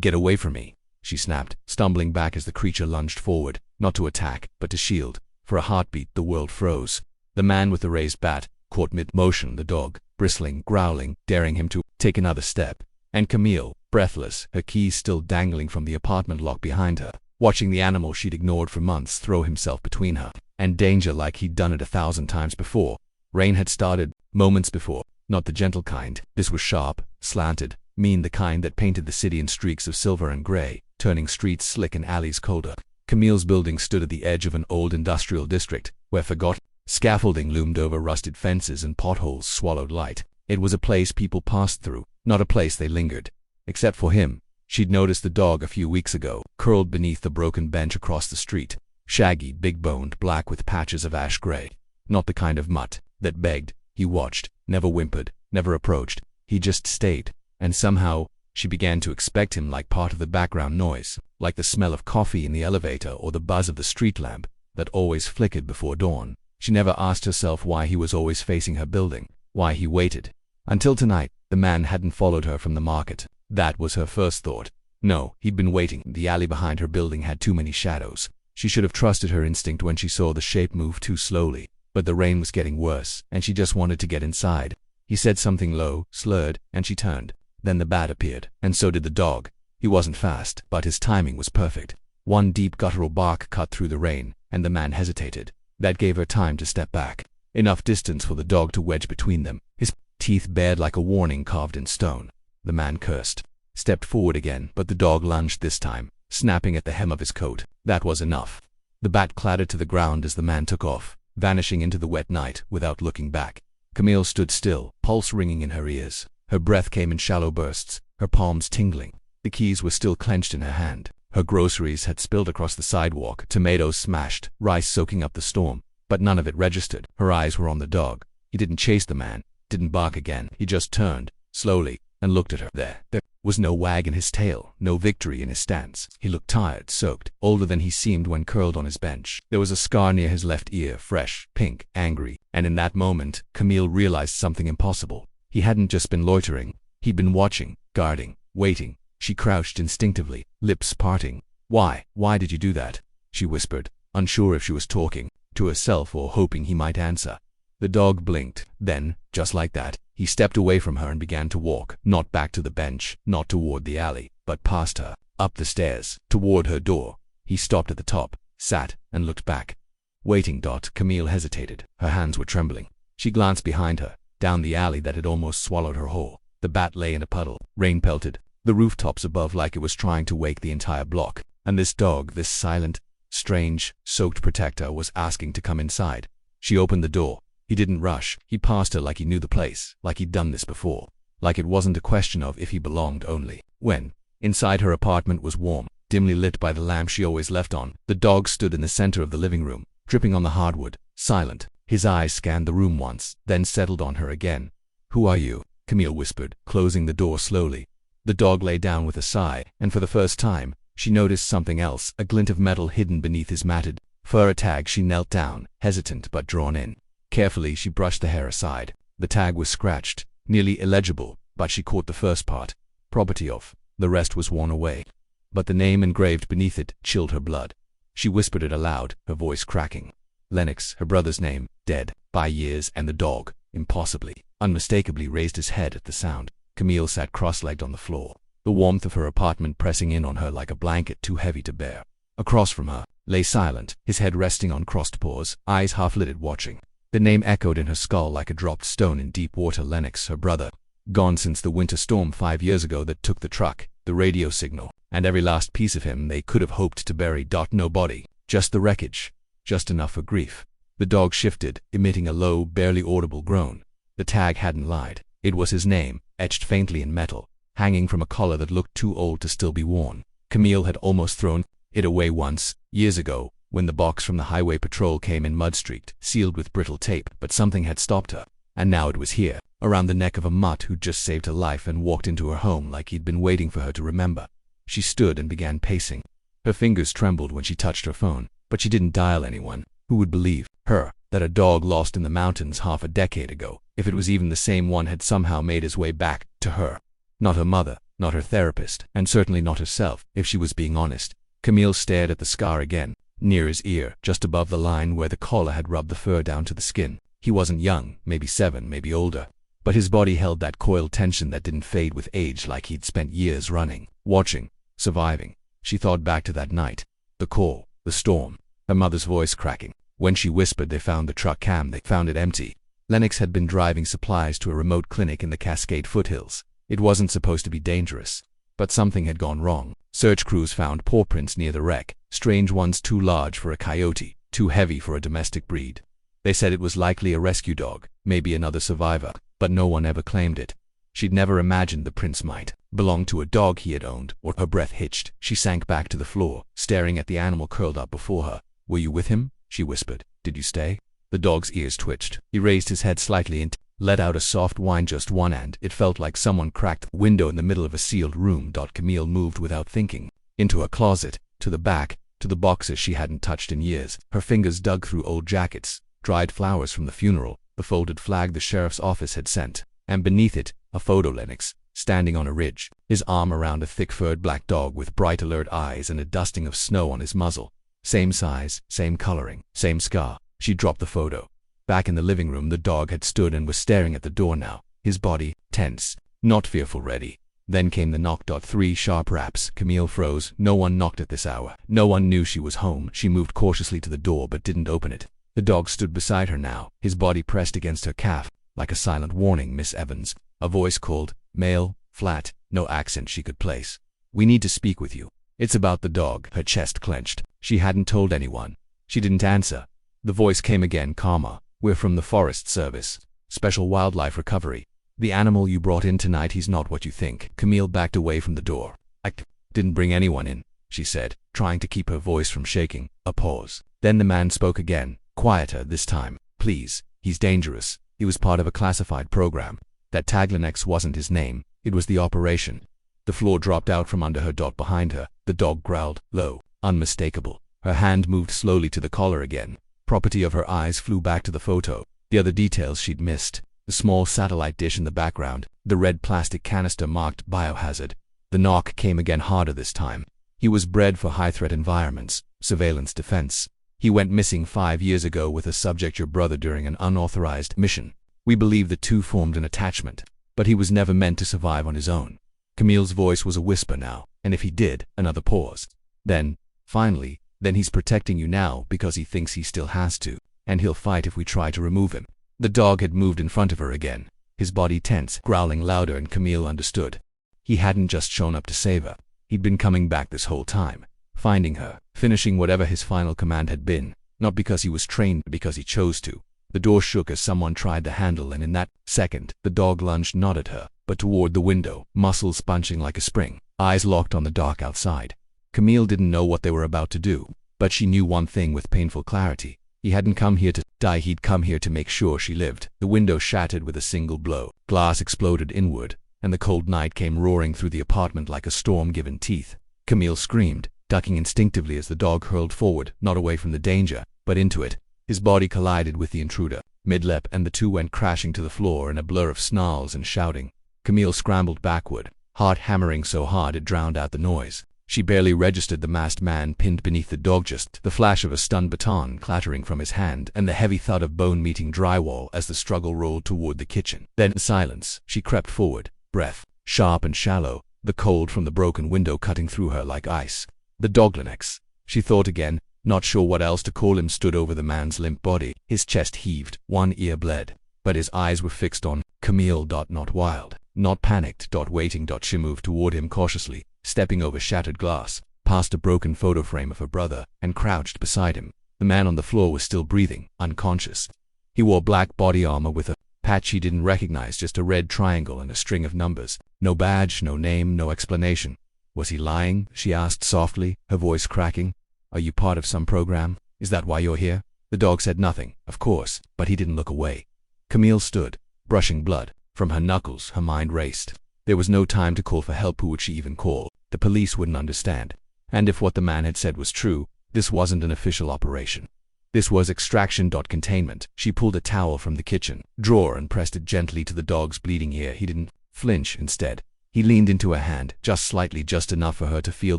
"Get away from me," she snapped, stumbling back as the creature lunged forward, not to attack, but to shield. For a heartbeat, the world froze. The man with the raised bat caught mid-motion the dog, bristling, growling, daring him to take another step. And Camille, breathless, her keys still dangling from the apartment lock behind her, watching the animal she'd ignored for months throw himself between her and danger like he'd done it 1,000 times before. Rain had started moments before, not the gentle kind. This was sharp, slanted, mean, the kind that painted the city in streaks of silver and gray, turning streets slick and alleys colder. Camille's building stood at the edge of an old industrial district, where forgotten scaffolding loomed over rusted fences and potholes swallowed light. It was a place people passed through, not a place they lingered. Except for him. She'd noticed the dog a few weeks ago, curled beneath the broken bench across the street. Shaggy, big-boned, black with patches of ash gray. Not the kind of mutt that begged. He watched, never whimpered, never approached. He just stayed. And somehow, she began to expect him like part of the background noise, like the smell of coffee in the elevator or the buzz of the street lamp that always flickered before dawn. She never asked herself why he was always facing her building, why he waited. Until tonight, the man hadn't followed her from the market. That was her first thought. No, he'd been waiting. The alley behind her building had too many shadows. She should have trusted her instinct when she saw the shape move too slowly. But the rain was getting worse, and she just wanted to get inside. He said something low, slurred, and she turned. Then the bat appeared, and so did the dog. He wasn't fast, but his timing was perfect. One deep guttural bark cut through the rain, and the man hesitated. That gave her time to step back. Enough distance for the dog to wedge between them, his teeth bared like a warning carved in stone. The man cursed, stepped forward again, but the dog lunged this time, snapping at the hem of his coat. That was enough. The bat clattered to the ground as the man took off, vanishing into the wet night without looking back. Camille stood still, pulse ringing in her ears. Her breath came in shallow bursts, her palms tingling. The keys were still clenched in her hand. Her groceries had spilled across the sidewalk, tomatoes smashed, rice soaking up the storm. But none of it registered. Her eyes were on the dog. He didn't chase the man, didn't bark again. He just turned, slowly, and looked at her. There was no wag in his tail, no victory in his stance. He looked tired, soaked, older than he seemed when curled on his bench. There was a scar near his left ear, fresh, pink, angry. And in that moment, Camille realized something impossible. He hadn't just been loitering. He'd been watching, guarding, waiting. She crouched instinctively, lips parting. "Why did you do that?" she whispered, unsure if she was talking to herself or hoping he might answer. The dog blinked. Then, just like that, he stepped away from her and began to walk, not back to the bench, not toward the alley, but past her, up the stairs, toward her door. He stopped at the top, sat, and looked back. Waiting. Camille hesitated. Her hands were trembling. She glanced behind her, down the alley that had almost swallowed her whole. The bat lay in a puddle. Rain pelted the rooftops above like it was trying to wake the entire block. And this dog, this silent, strange, soaked protector, was asking to come inside. She opened the door. He didn't rush. He passed her like he knew the place, like he'd done this before. Like it wasn't a question of if he belonged only. When, inside, her apartment was warm, dimly lit by the lamp she always left on. The dog stood in the center of the living room, dripping on the hardwood, silent. His eyes scanned the room once, then settled on her again. "Who are you?" Camille whispered, closing the door slowly. The dog lay down with a sigh, and for the first time, she noticed something else, a glint of metal hidden beneath his matted fur tag. She knelt down, hesitant but drawn in. Carefully, she brushed the hair aside. The tag was scratched, nearly illegible, but she caught the first part. Property of. The rest was worn away. But the name engraved beneath it chilled her blood. She whispered it aloud, her voice cracking. Lennox, her brother's name, dead by years, and the dog, impossibly, unmistakably, raised his head at the sound. Camille sat cross-legged on the floor, the warmth of her apartment pressing in on her like a blanket too heavy to bear. Across from her, lay silent, his head resting on crossed paws, eyes half-lidded, watching. The name echoed in her skull like a dropped stone in deep water. Lennox, her brother. Gone since the winter storm 5 years ago that took the truck, the radio signal, and every last piece of him they could have hoped to bury. No body, just the wreckage, just enough for grief. The dog shifted, emitting a low, barely audible groan. The tag hadn't lied. It was his name, etched faintly in metal, hanging from a collar that looked too old to still be worn. Camille had almost thrown it away once, years ago, when the box from the highway patrol came in mud-streaked, sealed with brittle tape, but something had stopped her. And now it was here, around the neck of a mutt who'd just saved her life and walked into her home like he'd been waiting for her to remember. She stood and began pacing. Her fingers trembled when she touched her phone, but she didn't dial anyone. Who would believe her that a dog lost in the mountains half a decade ago, if it was even the same one, had somehow made his way back to her? Not her mother, not her therapist, and certainly not herself, if she was being honest. Camille stared at the scar again, near his ear, just above the line where the collar had rubbed the fur down to the skin. He wasn't young, maybe 7, maybe older, but his body held that coiled tension that didn't fade with age, like he'd spent years running, watching, surviving. She thought back to that night. The call, the storm, her mother's voice cracking. When she whispered they found the truck cam, they found it empty. Lennox had been driving supplies to a remote clinic in the Cascade foothills. It wasn't supposed to be dangerous, but something had gone wrong. Search crews found paw prints near the wreck, strange ones too large for a coyote, too heavy for a domestic breed. They said it was likely a rescue dog, maybe another survivor, but no one ever claimed it. She'd never imagined the prints might belong to a dog he had owned, or her breath hitched. She sank back to the floor, staring at the animal curled up before her. "Were you with him?" she whispered. "Did you stay?" The dog's ears twitched. He raised his head slightly and let out a soft whine, just one, and it felt like someone cracked the window in the middle of a sealed room. Camille moved without thinking. Into a closet, to the back, to the boxes she hadn't touched in years. Her fingers dug through old jackets, dried flowers from the funeral, the folded flag the sheriff's office had sent, and beneath it, a photo Lennox, standing on a ridge, his arm around a thick-furred black dog with bright alert eyes and a dusting of snow on his muzzle. Same size, same coloring, same scar. She dropped the photo. Back in the living room, the dog had stood and was staring at the door now, his body tense, not fearful, ready. Then came the knock. 3 sharp raps. Camille froze. No one knocked at this hour. No one knew she was home. She moved cautiously to the door but didn't open it. The dog stood beside her now, his body pressed against her calf, like a silent warning. "Miss Evans." A voice called, male, flat, no accent she could place. "We need to speak with you." "It's about the dog." Her chest clenched. She hadn't told anyone. She didn't answer. The voice came again, calmer. "We're from the Forest Service. Special Wildlife Recovery. The animal you brought in tonight, he's not what you think." Camille backed away from the door. "I didn't bring anyone in," she said, trying to keep her voice from shaking. A pause. Then the man spoke again, quieter this time. "Please, he's dangerous. He was part of a classified program. That tag Lennox wasn't his name. It was the operation." The floor dropped out from under her. Behind her, the dog growled, low, unmistakable. Her hand moved slowly to the collar again. Property of her eyes flew back to the photo, the other details she'd missed. The small satellite dish in the background, the red plastic canister marked biohazard. The knock came again, harder this time. "He was bred for high-threat environments, surveillance defense. He went missing 5 years ago with a subject, your brother, during an unauthorized mission. We believe the two formed an attachment, but he was never meant to survive on his own." Camille's voice was a whisper now, and if he did, another pause. Then, finally, "Then he's protecting you now because he thinks he still has to, and he'll fight if we try to remove him." The dog had moved in front of her again, his body tense, growling louder, and Camille understood. He hadn't just shown up to save her. He'd been coming back this whole time, finding her, finishing whatever his final command had been, not because he was trained, but because he chose to. The door shook as someone tried the handle, and in that second, the dog lunged not at her, but toward the window, muscles punching like a spring, eyes locked on the dark outside. Camille didn't know what they were about to do, but she knew one thing with painful clarity. He hadn't come here to die, he'd come here to make sure she lived. The window shattered with a single blow. Glass exploded inward, and the cold night came roaring through the apartment like a storm given teeth. Camille screamed, ducking instinctively as the dog hurled forward, not away from the danger, but into it. His body collided with the intruder, mid-lep, and the two went crashing to the floor in a blur of snarls and shouting. Camille scrambled backward, heart hammering so hard it drowned out the noise. She barely registered the masked man pinned beneath the dog, just the flash of a stunned baton clattering from his hand, and the heavy thud of bone meeting drywall as the struggle rolled toward the kitchen. Then silence. She crept forward, breath sharp and shallow, the cold from the broken window cutting through her like ice. The dog Lennox, she thought again, not sure what else to call him, stood over the man's limp body. His chest heaved, one ear bled, but his eyes were fixed on Camille. Not wild, not panicked. Waiting. She moved toward him cautiously, stepping over shattered glass, past a broken photo frame of her brother, and crouched beside him. The man on the floor was still breathing, unconscious. He wore black body armor with a patch she didn't recognize, just a red triangle and a string of numbers. No badge, no name, no explanation. "Was he lying?" she asked softly, her voice cracking. "Are you part of some program? Is that why you're here?" The dog said nothing, of course, but he didn't look away. Camille stood, brushing blood from her knuckles. Her mind raced. There was no time to call for help. Who would she even call? The police wouldn't understand. And if what the man had said was true, this wasn't an official operation. This was extraction. Containment. She pulled a towel from the kitchen drawer and pressed it gently to the dog's bleeding ear. He didn't flinch. Instead, He leaned into her hand, just slightly, just enough for her to feel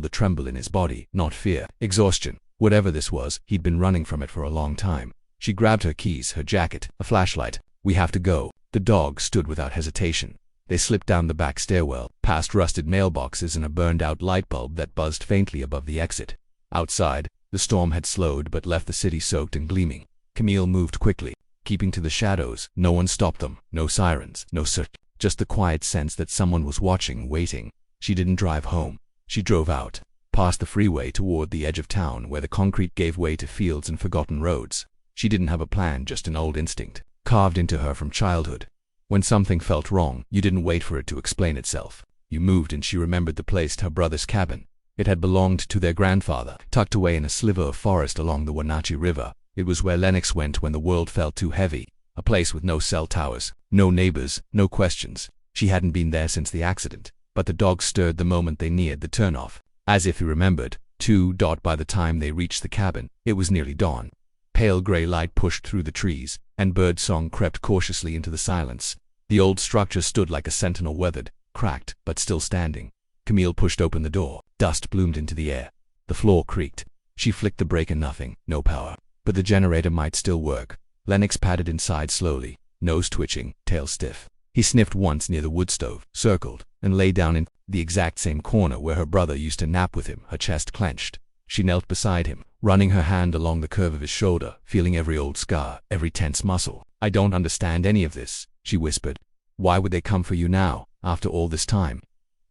the tremble in his body, not fear, exhaustion. Whatever this was, he'd been running from it for a long time. She grabbed her keys, her jacket, a flashlight. "We have to go." The dog stood without hesitation. They slipped down the back stairwell, past rusted mailboxes and a burned-out light bulb that buzzed faintly above the exit. Outside, the storm had slowed but left the city soaked and gleaming. Camille moved quickly, keeping to the shadows. No one stopped them, no sirens, no search, just the quiet sense that someone was watching, waiting. She didn't drive home. She drove out, past the freeway toward the edge of town where the concrete gave way to fields and forgotten roads. She didn't have a plan, just an old instinct, carved into her from childhood. When something felt wrong, you didn't wait for it to explain itself. You moved, and she remembered the place, her brother's cabin. It had belonged to their grandfather, tucked away in a sliver of forest along the Wenatchee River. It was where Lennox went when the world felt too heavy, a place with no cell towers, no neighbors, no questions. She hadn't been there since the accident, but the dog stirred the moment they neared the turnoff, as if he remembered, too. By the time they reached the cabin, it was nearly dawn. Pale gray light pushed through the trees, and bird song crept cautiously into the silence. The old structure stood like a sentinel, weathered, cracked, but still standing. Camille pushed open the door. Dust bloomed into the air. The floor creaked. She flicked the brake and nothing, no power. But the generator might still work. Lennox padded inside slowly, nose twitching, tail stiff. He sniffed once near the wood stove, circled, and lay down in the exact same corner where her brother used to nap with him, her chest clenched. She knelt beside him, running her hand along the curve of his shoulder, feeling every old scar, every tense muscle. "I don't understand any of this," she whispered. "Why would they come for you now, after all this time?"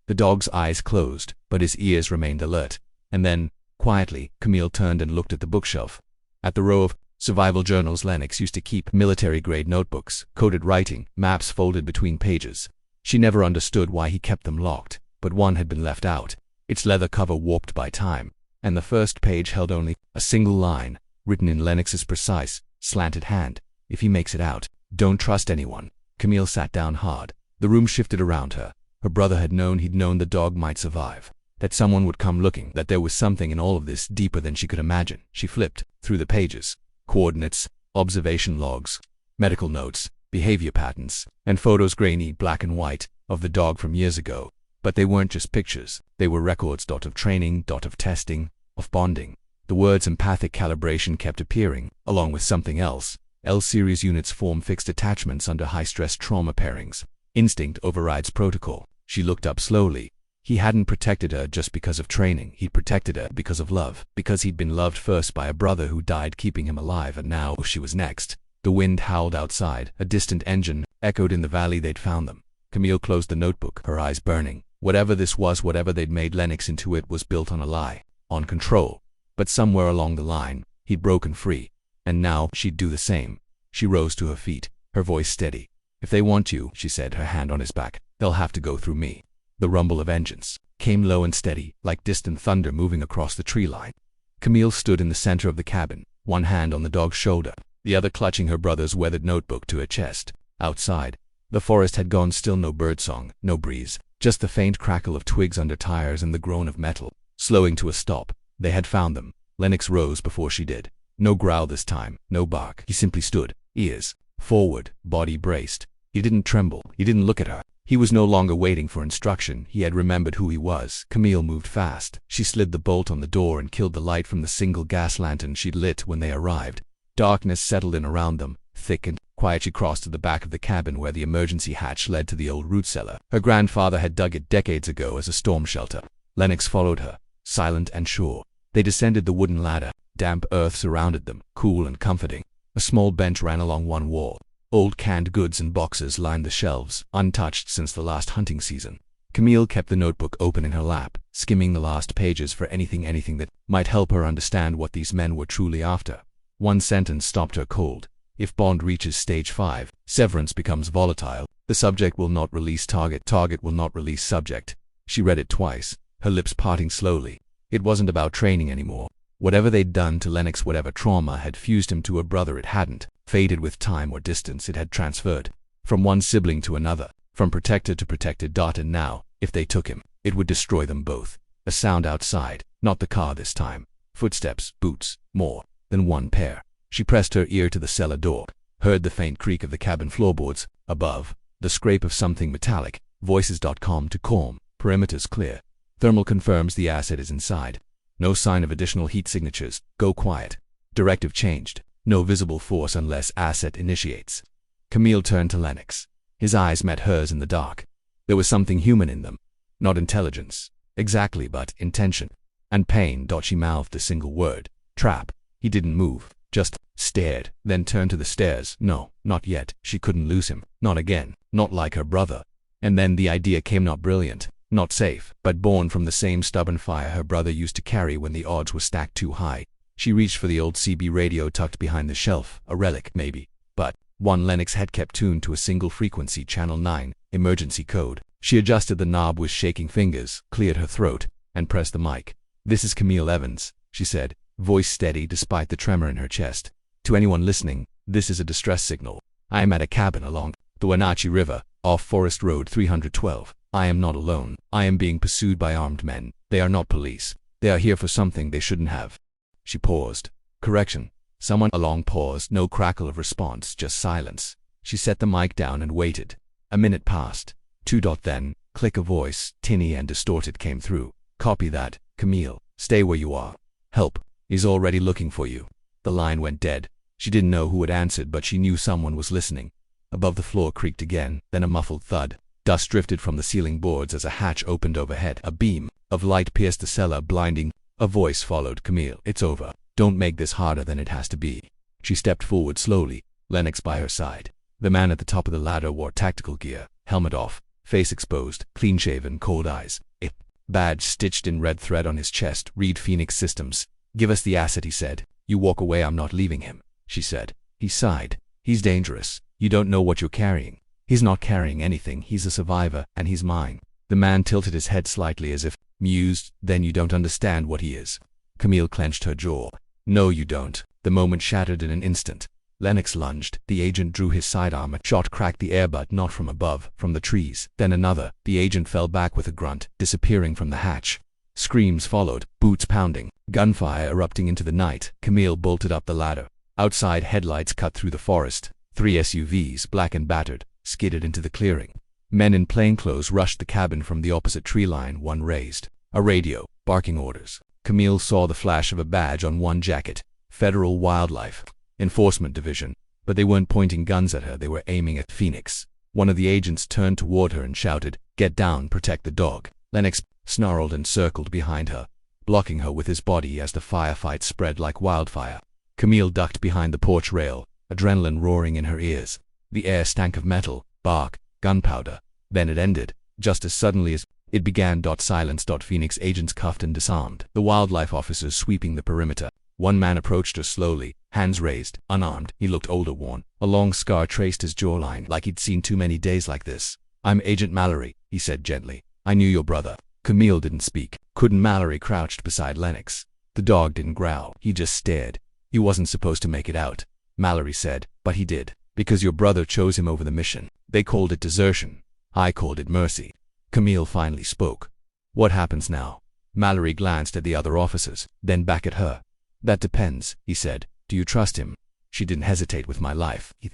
The dog's eyes closed, but his ears remained alert. And then, quietly, Camille turned and looked at the bookshelf. At the row of survival journals Lennox used to keep, military-grade notebooks, coded writing, maps folded between pages. She never understood why he kept them locked, but one had been left out, its leather cover warped by time, and the first page held only a single line, written in Lennox's precise, slanted hand. "If he makes it out, don't trust anyone." Camille sat down hard. The room shifted around her. Her brother had known, he'd known the dog might survive, that someone would come looking, that there was something in all of this deeper than she could imagine. She flipped through the pages. Coordinates, observation logs, medical notes, behavior patterns, and photos, grainy, black and white, of the dog from years ago. But they weren't just pictures. They were records, of training, of testing, of bonding. The words empathic calibration kept appearing, along with something else. L-series units form fixed attachments under high-stress trauma pairings. Instinct overrides protocol. She looked up slowly. He hadn't protected her just because of training. He'd protected her because of love, because he'd been loved first by a brother who died keeping him alive, and now she was next. The wind howled outside. A distant engine echoed in the valley they'd found them. Camille closed the notebook, her eyes burning. Whatever this was, whatever they'd made Lennox into, it was built on a lie, on control. But somewhere along the line, he'd broken free. And now she'd do the same. She rose to her feet, her voice steady. "If they want you," she said, her hand on his back, "they'll have to go through me." The rumble of engines came low and steady, like distant thunder moving across the tree line. Camille stood in the center of the cabin, one hand on the dog's shoulder, the other clutching her brother's weathered notebook to her chest. Outside, the forest had gone still. No birdsong, no breeze, just the faint crackle of twigs under tires and the groan of metal, slowing to a stop. They had found them. Lennox rose before she did. No growl this time, no bark. He simply stood, ears forward, body braced. He didn't tremble. He didn't look at her. He was no longer waiting for instruction. He had remembered who he was. Camille moved fast. She slid the bolt on the door and killed the light from the single gas lantern she'd lit when they arrived. Darkness settled in around them, thick and quiet. She crossed to the back of the cabin where the emergency hatch led to the old root cellar. Her grandfather had dug it decades ago as a storm shelter. Lennox followed her, silent and sure. They descended the wooden ladder. Damp earth surrounded them, cool and comforting. A small bench ran along one wall. Old canned goods and boxes lined the shelves, untouched since the last hunting season. Camille kept the notebook open in her lap, skimming the last pages for anything that might help her understand what these men were truly after. One sentence stopped her cold. "If Bond reaches stage 5, Severance becomes volatile. The subject will not release target. Target will not release subject." She read it twice, her lips parting slowly. It wasn't about training anymore. Whatever they'd done to Lennox, whatever trauma had fused him to a brother, it hadn't faded with time or distance. It had transferred from one sibling to another, from protector to protected. And now, if they took him, it would destroy them both. A sound outside, not the car this time. Footsteps, boots, more than one pair. She pressed her ear to the cellar door, heard the faint creak of the cabin floorboards. Above, the scrape of something metallic. Voices.com to CORM. Perimeters clear. Thermal confirms the asset is inside. No sign of additional heat signatures. Go quiet. Directive changed. No visible force unless asset initiates. Camille turned to Lennox. His eyes met hers in the dark. There was something human in them. Not intelligence. Exactly, but intention. And pain. She mouthed a single word. Trap. He didn't move. Just stared, then turned to the stairs. No, not yet. She couldn't lose him. Not again. Not like her brother. And then the idea came, not brilliant, not safe, but born from the same stubborn fire her brother used to carry when the odds were stacked too high. She reached for the old CB radio tucked behind the shelf, a relic, maybe. But one Lennox had kept tuned to a single frequency, channel 9, emergency code. She adjusted the knob with shaking fingers, cleared her throat, and pressed the mic. "This is Camille Evans," she said, voice steady despite the tremor in her chest. "To anyone listening, this is a distress signal. I am at a cabin along the Wenatchee River, off Forest Road 312. I am not alone. I am being pursued by armed men. They are not police. They are here for something they shouldn't have." She paused. Correction. Someone. A long pause, no crackle of response, just silence. She set the mic down and waited. A minute passed. 2. Then, click, a voice, tinny and distorted, came through. "Copy that, Camille. Stay where you are. Help is already looking for you." The line went dead. She didn't know who had answered, but she knew someone was listening. Above, the floor creaked again, then a muffled thud. Dust drifted from the ceiling boards as a hatch opened overhead. A beam of light pierced the cellar, blinding. A voice followed. "Camille, it's over. Don't make this harder than it has to be." She stepped forward slowly, Lennox by her side. The man at the top of the ladder wore tactical gear, helmet off, face exposed, clean-shaven, cold eyes. A badge stitched in red thread on his chest. "Read Phoenix Systems. Give us the asset," he said. "You walk away, I'm not leaving him," she said. He sighed. "He's dangerous. You don't know what you're carrying." "He's not carrying anything. He's a survivor, and he's mine." The man tilted his head slightly as if mused. "Then you don't understand what he is." Camille clenched her jaw. "No, you don't." The moment shattered in an instant. Lennox lunged. The agent drew his sidearm. A shot cracked the air, but not from above, from the trees. Then another. The agent fell back with a grunt, disappearing from the hatch. Screams followed, boots pounding, gunfire erupting into the night. Camille bolted up the ladder. Outside, headlights cut through the forest. 3 SUVs, black and battered, skidded into the clearing. Men in plainclothes rushed the cabin from the opposite tree line. One raised a radio, barking orders. Camille saw the flash of a badge on one jacket. Federal Wildlife Enforcement Division. But they weren't pointing guns at her, they were aiming at Phoenix. One of the agents turned toward her and shouted, "Get down, protect the dog." Lennox snarled and circled behind her, blocking her with his body as the firefight spread like wildfire. Camille ducked behind the porch rail, adrenaline roaring in her ears. The air stank of metal, bark, gunpowder. Then it ended, just as suddenly as it began. Silence. Phoenix agents cuffed and disarmed. The wildlife officers sweeping the perimeter. One man approached her slowly, hands raised, unarmed. He looked older, worn. A long scar traced his jawline, like he'd seen too many days like this. "I'm Agent Mallory," he said gently. "I knew your brother." Camille didn't speak. Couldn't. Mallory crouched beside Lennox. The dog didn't growl. He just stared. "He wasn't supposed to make it out," Mallory said. "But he did. Because your brother chose him over the mission. They called it desertion. I called it mercy." Camille finally spoke. "What happens now?" Mallory glanced at the other officers, then back at her. "That depends," he said. "Do you trust him?" She didn't hesitate. "With my life." He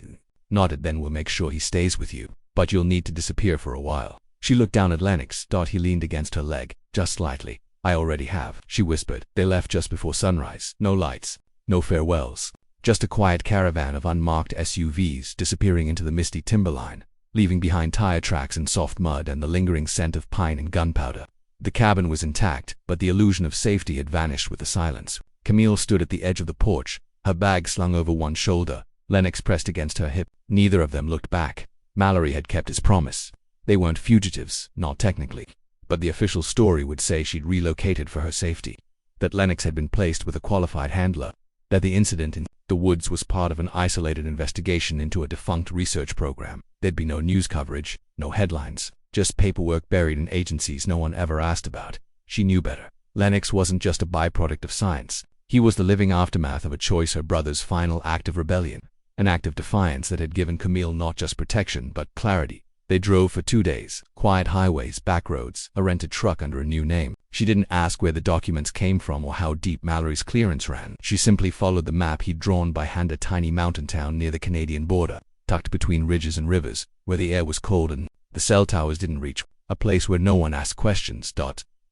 nodded. "Then we'll make sure he stays with you. But you'll need to disappear for a while." She looked down at Lennox. He leaned against her leg, just slightly. "I already have," she whispered. "They left just before sunrise. No lights, no farewells. Just a quiet caravan of unmarked SUVs disappearing into the misty timberline, leaving behind tire tracks and soft mud and the lingering scent of pine and gunpowder." The cabin was intact, but the illusion of safety had vanished with the silence. Camille stood at the edge of the porch, her bag slung over one shoulder, Lennox pressed against her hip. Neither of them looked back. Mallory had kept his promise. They weren't fugitives, not technically. But the official story would say she'd relocated for her safety. That Lennox had been placed with a qualified handler. That the incident in the woods was part of an isolated investigation into a defunct research program. There'd be no news coverage, no headlines, just paperwork buried in agencies no one ever asked about. She knew better. Lennox wasn't just a byproduct of science. He was the living aftermath of a choice, her brother's final act of rebellion. An act of defiance that had given Camille not just protection, but clarity. They drove for 2 days, quiet highways, back roads, a rented truck under a new name. She didn't ask where the documents came from or how deep Mallory's clearance ran. She simply followed the map he'd drawn by hand. A tiny mountain town near the Canadian border, tucked between ridges and rivers, where the air was cold and The cell towers didn't reach, a place where no one asked questions.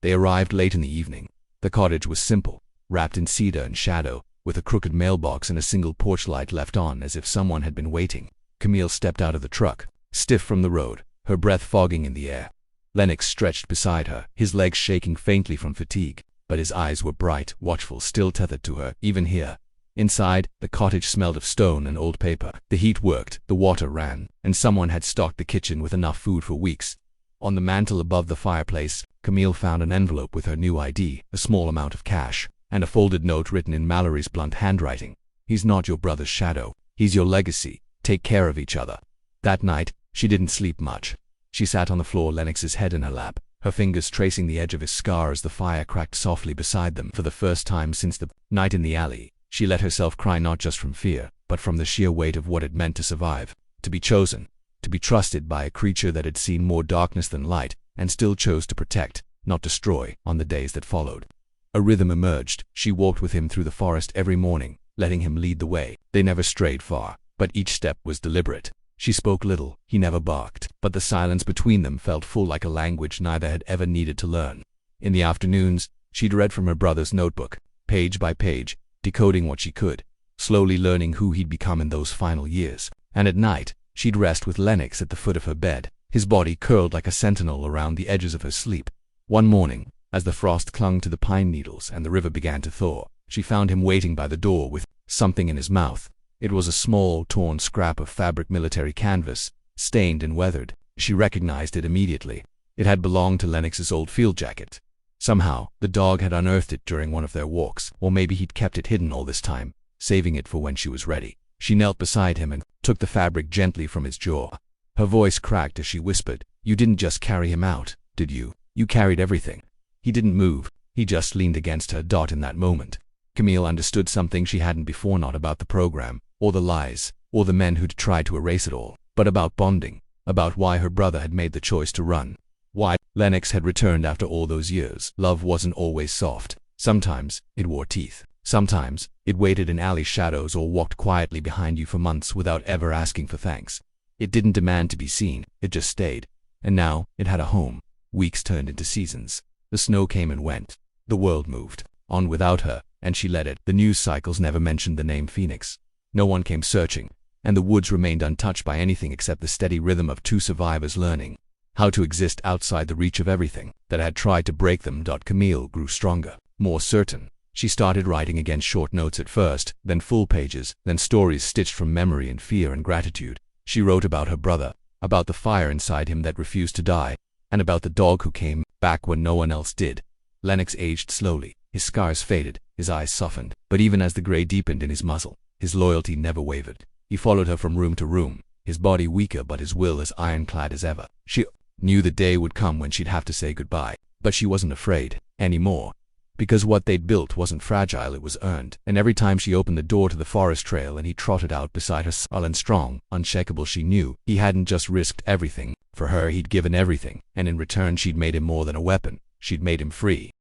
They arrived late in the evening. The cottage was simple, wrapped in cedar and shadow, with a crooked mailbox and a single porch light left on as if someone had been waiting. Camille stepped out of the truck, stiff from the road, her breath fogging in the air. Lennox stretched beside her, his legs shaking faintly from fatigue, but his eyes were bright, watchful, still tethered to her, even here. Inside, the cottage smelled of stone and old paper. The heat worked, the water ran, and someone had stocked the kitchen with enough food for weeks. On the mantel above the fireplace, Camille found an envelope with her new ID, a small amount of cash, and a folded note written in Mallory's blunt handwriting. "He's not your brother's shadow. He's your legacy. Take care of each other." That night, she didn't sleep much. She sat on the floor, Lennox's head in her lap, her fingers tracing the edge of his scar as the fire cracked softly beside them. For the first time since the night in the alley, she let herself cry, not just from fear, but from the sheer weight of what it meant to survive, to be chosen, to be trusted by a creature that had seen more darkness than light, and still chose to protect, not destroy, on the days that followed. A rhythm emerged. She walked with him through the forest every morning, letting him lead the way. They never strayed far, but each step was deliberate. She spoke little, he never barked, but the silence between them felt full, like a language neither had ever needed to learn. In the afternoons, she'd read from her brother's notebook, page by page, decoding what she could, slowly learning who he'd become in those final years. And at night, she'd rest with Lennox at the foot of her bed, his body curled like a sentinel around the edges of her sleep. One morning, as the frost clung to the pine needles and the river began to thaw, she found him waiting by the door with something in his mouth. It was a small, torn scrap of fabric military canvas, stained and weathered. She recognized it immediately. It had belonged to Lennox's old field jacket. Somehow, the dog had unearthed it during one of their walks, or maybe he'd kept it hidden all this time, saving it for when she was ready. She knelt beside him and took the fabric gently from his jaw. Her voice cracked as she whispered, "You didn't just carry him out, did you? You carried everything." He didn't move. He just leaned against her. In that moment, Camille understood something she hadn't before, not about the program, or the lies, or the men who'd tried to erase it all, but about bonding, about why her brother had made the choice to run. Why Lennox had returned after all those years. Love wasn't always soft. Sometimes it wore teeth. Sometimes it waited in alley shadows or walked quietly behind you for months without ever asking for thanks. It didn't demand to be seen, it just stayed. And now it had a home. Weeks turned into seasons. The snow came and went. The world moved on without her, and she let it. The news cycles never mentioned the name Phoenix. No one came searching, and the woods remained untouched by anything except the steady rhythm of two survivors learning how to exist outside the reach of everything that had tried to break them. Camille grew stronger, more certain. She started writing again, short notes at first, then full pages, then stories stitched from memory and fear and gratitude. She wrote about her brother, about the fire inside him that refused to die, and about the dog who came back when no one else did. Lennox aged slowly. His scars faded, his eyes softened, but even as the gray deepened in his muzzle, his loyalty never wavered. He followed her from room to room, his body weaker but his will as ironclad as ever. She knew the day would come when she'd have to say goodbye, but she wasn't afraid anymore, because what they'd built wasn't fragile, it was earned. And every time she opened the door to the forest trail and he trotted out beside her, solid and strong, unshakable, she knew he hadn't just risked everything. For her, he'd given everything, and in return she'd made him more than a weapon. She'd made him free.